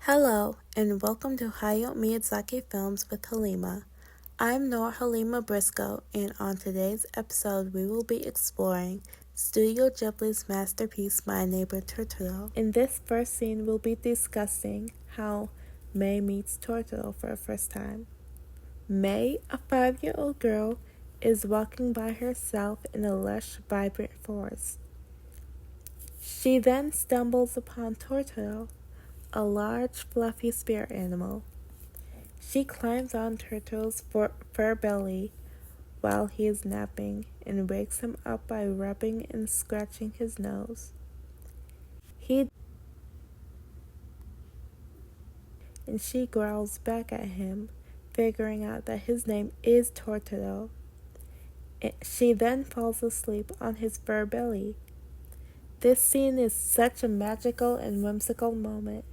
Hello, and welcome to Hayao Miyazaki Films with Halima. I'm Noor Halima Briscoe, and on today's episode, we will be exploring Studio Ghibli's masterpiece, My Neighbor Totoro. In this first scene, we'll be discussing how Mei meets Totoro for the first time. Mei, a 5-year-old girl, is walking by herself in a lush, vibrant forest. She then stumbles upon Totoro, a large, fluffy spirit animal. She climbs on Turtle's fur belly while he is napping and wakes him up by rubbing and scratching his nose. She growls back at him, figuring out that his name is Totoro. She then falls asleep on his fur belly. This scene is such a magical and whimsical moment,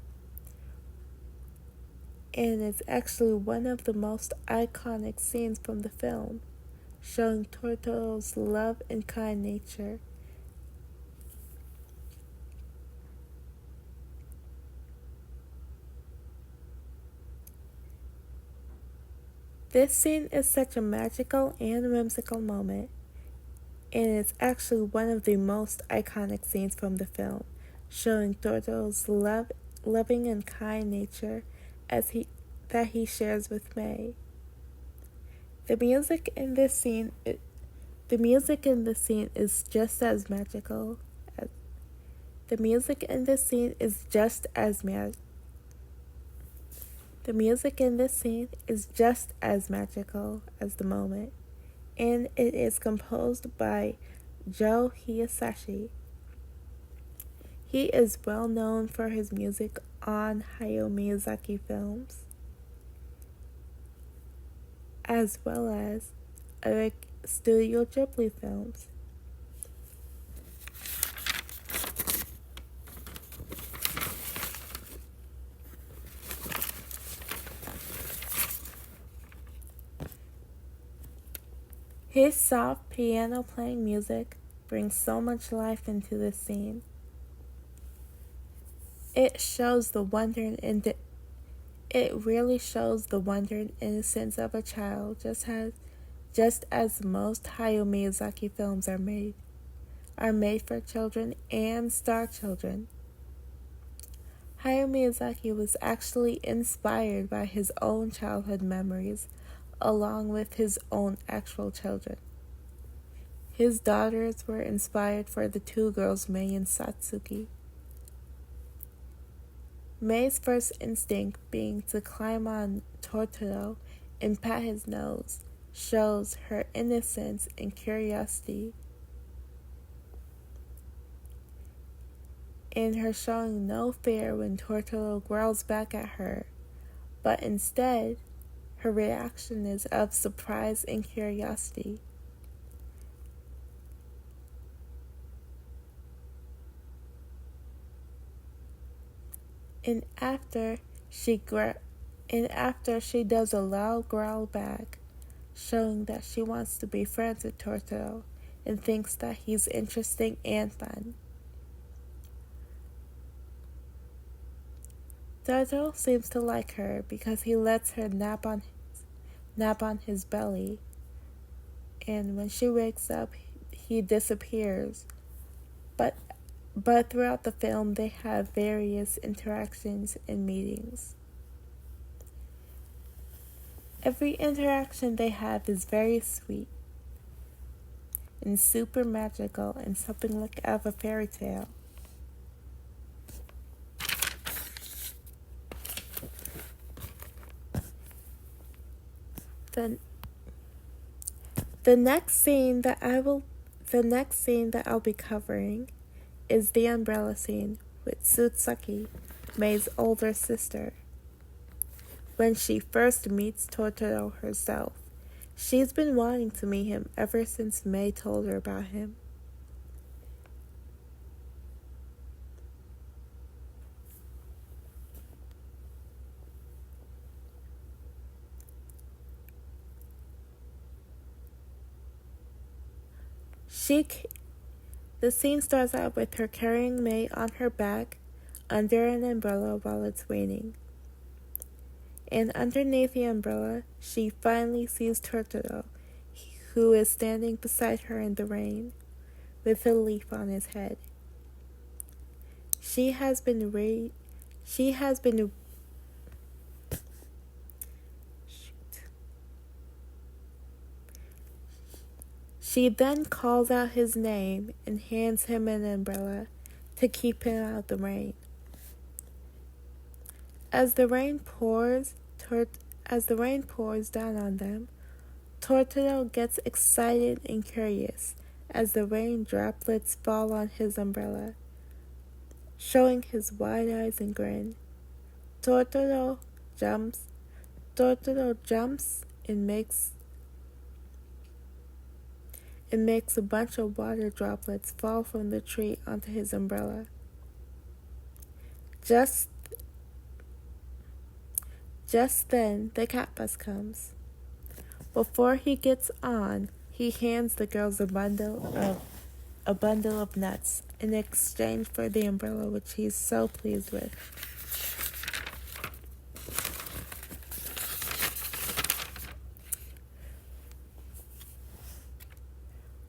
and it's actually one of the most iconic scenes from the film, showing Totoro's love and kind nature. This scene is such a magical and whimsical moment, and it's actually one of the most iconic scenes from the film, showing Totoro's loving and kind nature that he shares with Mei. The music in this scene is just as magical. The music in this scene is just as magical as the moment, and it is composed by Joe Hisaishi. He is well known for his music on Hayao Miyazaki films, as well as other Studio Ghibli films. His soft piano playing music brings so much life into this scene. It really shows the wonder and innocence of a child, just as most Hayao Miyazaki films are made for children and star children. Hayao Miyazaki was actually inspired by his own childhood memories, along with his own actual children. His daughters were inspired for the two girls, Mei and Satsuki. Mei's first instinct being to climb on Totoro and pat his nose shows her innocence and curiosity, and her showing no fear when Totoro growls back at her, but instead, her reaction is of surprise and curiosity. And after she does a loud growl back, showing that she wants to be friends with Totoro and thinks that he's interesting and fun. Totoro seems to like her because he lets her nap on his belly, and when she wakes up, he disappears. But throughout the film, they have various interactions and meetings. Every interaction they have is very sweet and super magical and something like out of a fairy tale. The next scene that I'll be covering is the umbrella scene with Tsutsaki, Mei's older sister. When she first meets Totoro herself, she's been wanting to meet him ever since Mei told her about him. The scene starts out with her carrying Mei on her back under an umbrella while it's raining. And underneath the umbrella, she finally sees Totoro, who is standing beside her in the rain, with a leaf on his head. She has been She then calls out his name and hands him an umbrella to keep him out of the rain. As the rain pours down on them, Totoro gets excited and curious as the rain droplets fall on his umbrella, showing his wide eyes and grin. Totoro jumps and makes a bunch of water droplets fall from the tree onto his umbrella. Just then, the cat bus comes. Before he gets on, he hands the girls a bundle of nuts in exchange for the umbrella, which he's so pleased with.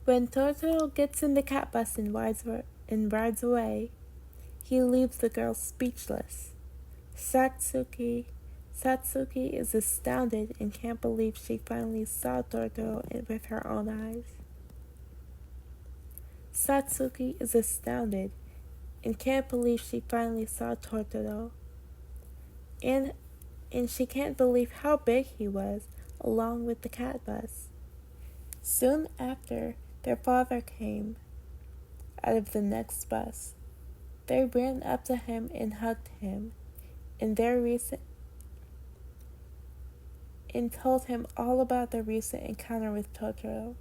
When Totoro gets in the cat bus and rides away, he leaves the girls speechless. Satsuki is astounded and can't believe she finally saw Totoro with her own eyes. Satsuki is astounded and can't believe she finally saw Totoro. And she can't believe how big he was, along with the cat bus. Soon after, their father came out of the next bus. They ran up to him and hugged him, and told him all about their recent encounter with Totoro.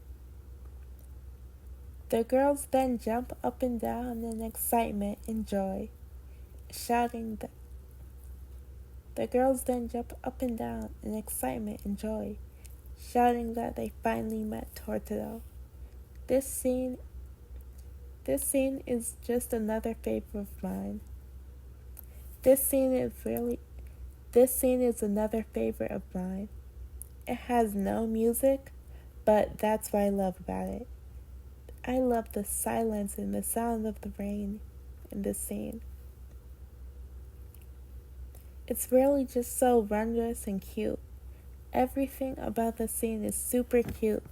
The girls then jump up and down in excitement and joy, shouting that they finally met Totoro. This scene is just another favorite of mine. This scene is another favorite of mine. It has no music, but that's what I love about it. I love the silence and the sound of the rain in this scene. It's really just so wondrous and cute. Everything about the scene is super cute.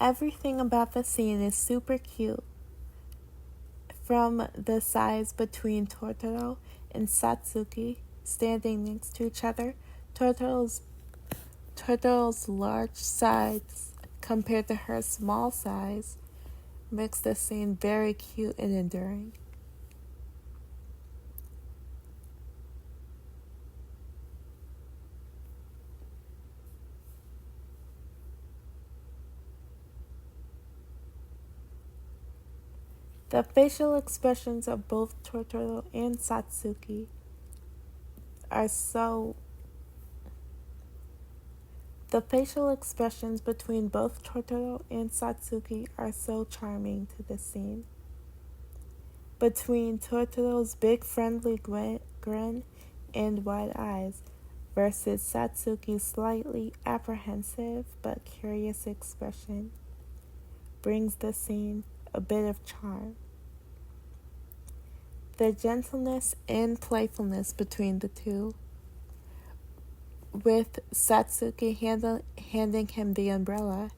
Everything about the scene is super cute. From the size between Totoro and Satsuki standing next to each other, Totoro's large size compared to her small size makes the scene very cute and enduring. The facial expressions of both Totoro and Satsuki between both Totoro and Satsuki are so charming to the scene. Between Totoro's big friendly grin and wide eyes versus Satsuki's slightly apprehensive but curious expression brings the scene a bit of charm. The gentleness and playfulness between the two, with Satsuki handing him the umbrella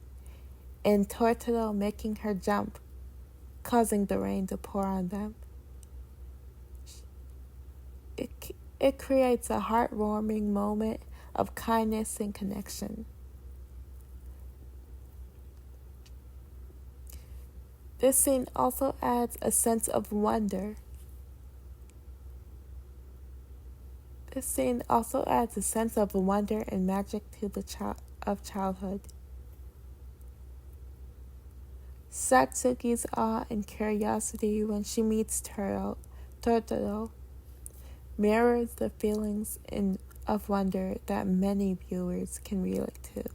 and Totoro making her jump, causing the rain to pour on them. It creates a heartwarming moment of kindness and connection. This scene also adds a sense of wonder. and magic to childhood. Satsuki's awe and curiosity when she meets Totoro mirrors the feelings of wonder that many viewers can relate to. It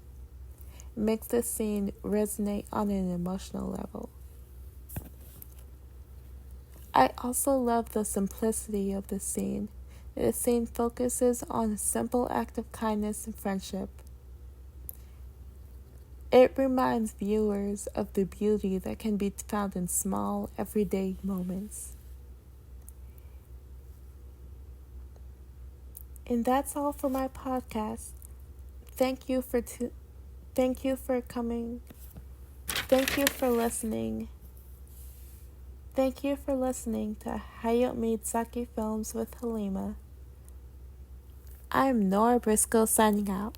makes the scene resonate on an emotional level. I also love the simplicity of the scene. The scene focuses on a simple act of kindness and friendship. It reminds viewers of the beauty that can be found in small, everyday moments. And that's all for my podcast. Thank you for coming. Thank you for listening. Thank you for listening to Hayao Miyazaki Films with Halima. I'm Nora Briscoe signing out.